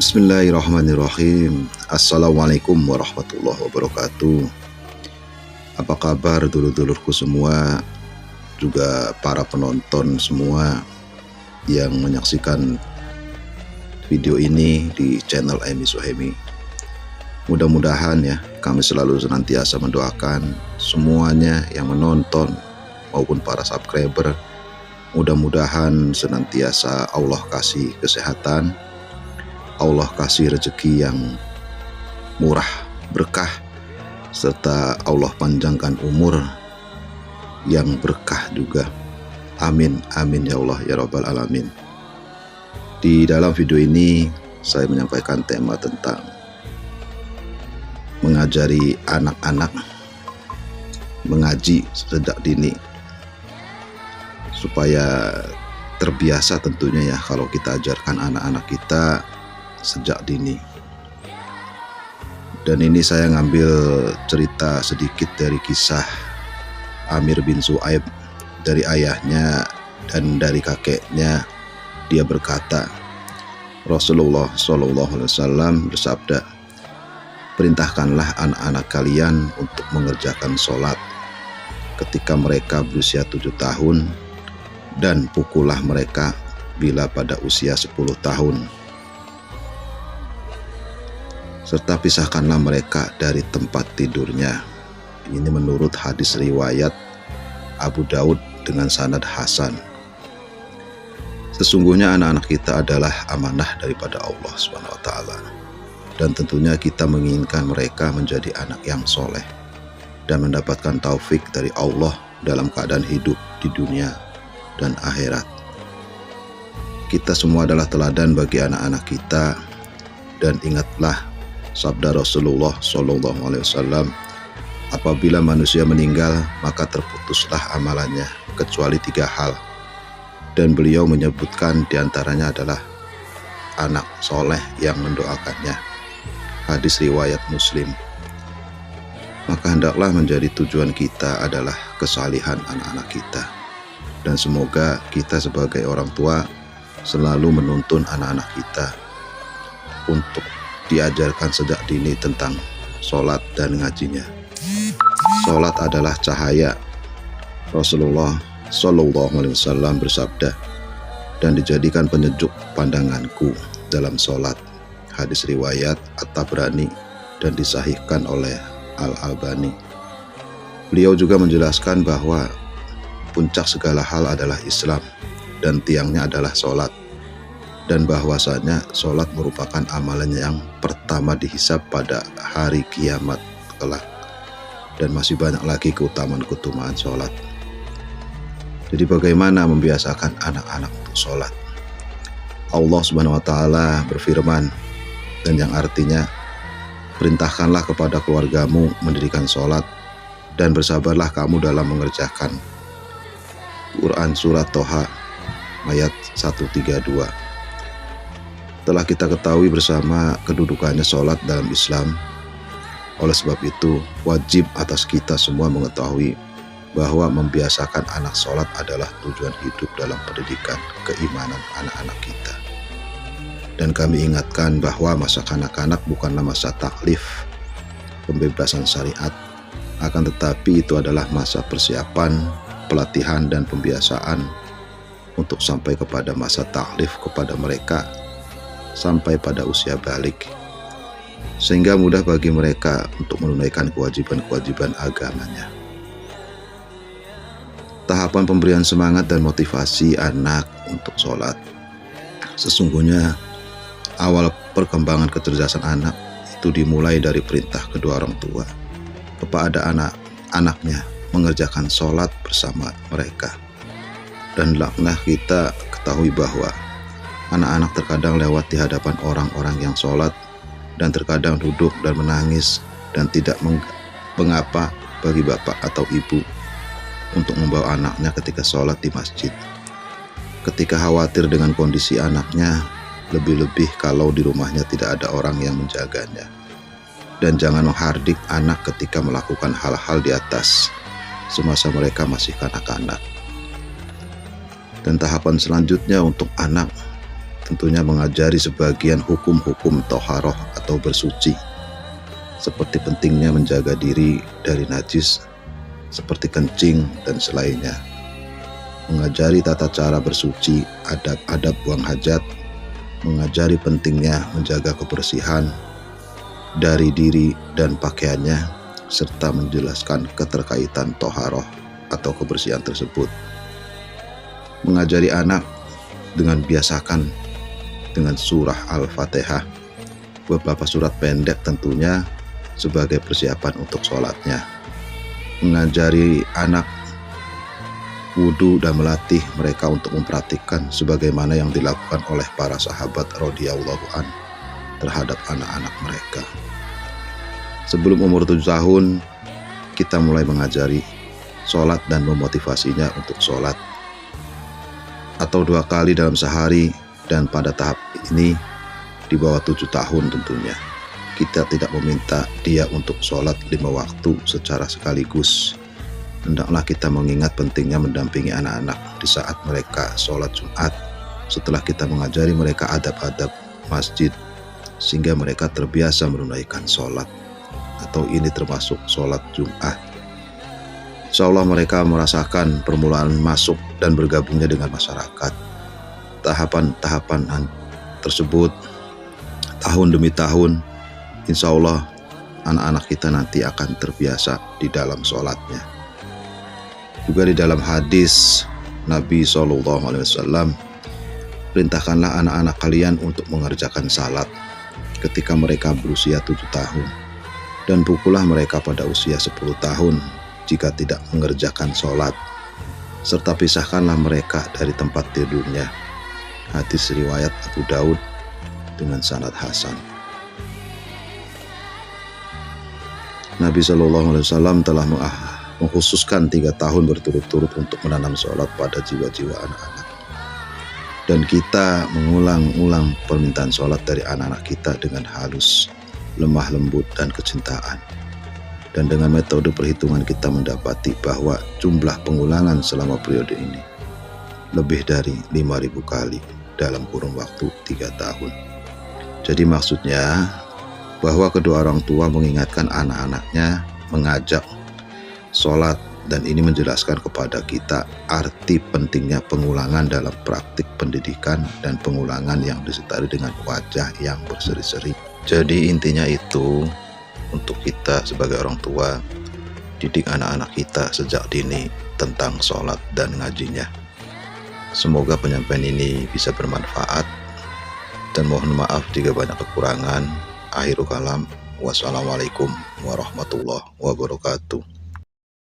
Bismillahirrahmanirrahim. Assalamualaikum warahmatullahi wabarakatuh. Apa kabar dulur-dulurku semua, juga para penonton semua yang menyaksikan video ini di channel Emi Suhaimi. Mudah-mudahan ya, kami selalu senantiasa mendoakan semuanya yang menonton maupun para subscriber. Mudah-mudahan senantiasa Allah kasih kesehatan, Allah kasih rezeki yang murah, berkah, serta Allah panjangkan umur yang berkah juga. Amin, amin ya Allah ya Rabbal Alamin. Di dalam video ini saya menyampaikan tema tentang mengajari anak-anak mengaji sejak dini, supaya terbiasa tentunya ya kalau kita ajarkan anak-anak kita sejak dini. Dan ini saya ngambil cerita sedikit dari kisah Amir bin Su'aib dari ayahnya dan dari kakeknya. Dia berkata, Rasulullah SAW bersabda, perintahkanlah anak-anak kalian untuk mengerjakan sholat ketika mereka berusia 7 tahun, dan pukullah mereka bila pada usia 10 tahun, serta pisahkanlah mereka dari tempat tidurnya. Ini menurut hadis riwayat Abu Daud dengan sanad hasan. Sesungguhnya anak-anak kita adalah amanah daripada Allah SWT, dan tentunya kita menginginkan mereka menjadi anak yang soleh dan mendapatkan taufik dari Allah dalam keadaan hidup di dunia dan akhirat. Kita semua adalah teladan bagi anak-anak kita, dan ingatlah sabda Rasulullah SAW, apabila manusia meninggal maka terputuslah amalannya kecuali 3 hal, dan beliau menyebutkan diantaranya adalah anak soleh yang mendoakannya. Hadis riwayat Muslim. Maka hendaklah menjadi tujuan kita adalah kesalihan anak-anak kita, dan semoga kita sebagai orang tua selalu menuntun anak-anak kita untuk diajarkan sejak dini tentang sholat dan ngajinya. Sholat adalah cahaya. Rasulullah SAW bersabda, dan dijadikan penyejuk pandanganku dalam sholat. Hadis riwayat At-Tabrani dan disahihkan oleh Al-Albani. Beliau juga menjelaskan bahwa puncak segala hal adalah Islam, dan tiangnya adalah sholat, dan bahwasanya sholat merupakan amalan yang pertama dihisab pada hari kiamat kelak, dan masih banyak lagi keutamaan-keutamaan sholat. Jadi bagaimana membiasakan anak-anak untuk sholat? Allah Subhanahu wa Ta'ala berfirman, dan yang artinya, perintahkanlah kepada keluargamu mendirikan sholat, dan bersabarlah kamu dalam mengerjakan. Quran Surat Toha ayat 132. Telah kita ketahui bersama kedudukannya sholat dalam Islam. Oleh sebab itu, wajib atas kita semua mengetahui bahwa membiasakan anak sholat adalah tujuan hidup dalam pendidikan keimanan anak-anak kita. Dan kami ingatkan bahwa masa kanak-kanak bukanlah masa taklif, pembebasan syariat, akan tetapi itu adalah masa persiapan, pelatihan, dan pembiasaan untuk sampai kepada masa taklif kepada mereka sampai pada usia balik, sehingga mudah bagi mereka untuk menunaikan kewajiban-kewajiban agamanya. Tahapan pemberian semangat dan motivasi anak untuk sholat. Sesungguhnya awal perkembangan kecerdasan anak itu dimulai dari perintah kedua orang tua kepada anak-anaknya mengerjakan sholat bersama mereka. Dan hendaklah kita ketahui bahwa anak-anak terkadang lewat di hadapan orang-orang yang sholat, dan terkadang duduk dan menangis, dan tidak mengapa bagi bapak atau ibu untuk membawa anaknya ketika sholat di masjid. Ketika khawatir dengan kondisi anaknya, lebih-lebih kalau di rumahnya tidak ada orang yang menjaganya. Dan jangan menghardik anak ketika melakukan hal-hal di atas semasa mereka masih kanak-kanak. Dan tahapan selanjutnya untuk anak tentunya mengajari sebagian hukum-hukum toharoh atau bersuci, seperti pentingnya menjaga diri dari najis, seperti kencing dan selainnya. Mengajari tata cara bersuci, adab-adab buang hajat, mengajari pentingnya menjaga kebersihan dari diri dan pakaiannya, serta menjelaskan keterkaitan toharoh atau kebersihan tersebut. Mengajari anak dengan biasakan dengan surah Al-Fatihah, beberapa surat pendek tentunya sebagai persiapan untuk sholatnya. Mengajari anak wudhu dan melatih mereka untuk mempraktikkan sebagaimana yang dilakukan oleh para sahabat radhiyallahu an terhadap anak-anak mereka. Sebelum umur 7 tahun, kita mulai mengajari sholat dan memotivasinya untuk sholat, atau 2 kali dalam sehari, dan pada tahap ini di bawah 7 tahun tentunya. Kita tidak meminta dia untuk sholat 5 waktu secara sekaligus. Hendaklah kita mengingat pentingnya mendampingi anak-anak di saat mereka sholat Jumat, setelah kita mengajari mereka adab-adab masjid, sehingga mereka terbiasa menunaikan sholat, atau ini termasuk sholat Jumat. Insya Allah mereka merasakan permulaan masuk dan bergabungnya dengan masyarakat. Tahapan-tahapan tersebut tahun demi tahun, insya Allah anak-anak kita nanti akan terbiasa di dalam sholatnya. Juga di dalam hadis Nabi SAW, perintahkanlah anak-anak kalian untuk mengerjakan salat ketika mereka berusia 7 tahun, dan pukullah mereka pada usia 10 tahun jika tidak mengerjakan sholat, serta pisahkanlah mereka dari tempat tidurnya. Hadis riwayat Abu Daud dengan sanad hasan. Nabi SAW telah mengkhususkan 3 tahun berturut-turut untuk menanam sholat pada jiwa-jiwa anak-anak, dan kita mengulang-ulang permintaan sholat dari anak-anak kita dengan halus, lemah lembut, dan kecintaan. Dan dengan metode perhitungan kita mendapati bahwa jumlah pengulangan selama periode ini lebih dari 5.000 kali dalam kurun waktu 3 tahun. Jadi maksudnya bahwa kedua orang tua mengingatkan anak-anaknya mengajak sholat, dan ini menjelaskan kepada kita arti pentingnya pengulangan dalam praktik pendidikan dan pengulangan yang disertai dengan wajah yang berseri-seri. Jadi intinya itu, untuk kita sebagai orang tua, didik anak-anak kita sejak dini tentang sholat dan ngajinya. Semoga penyampaian ini bisa bermanfaat, dan mohon maaf jika banyak kekurangan. Akhirul kalam, wassalamualaikum warahmatullahi wabarakatuh.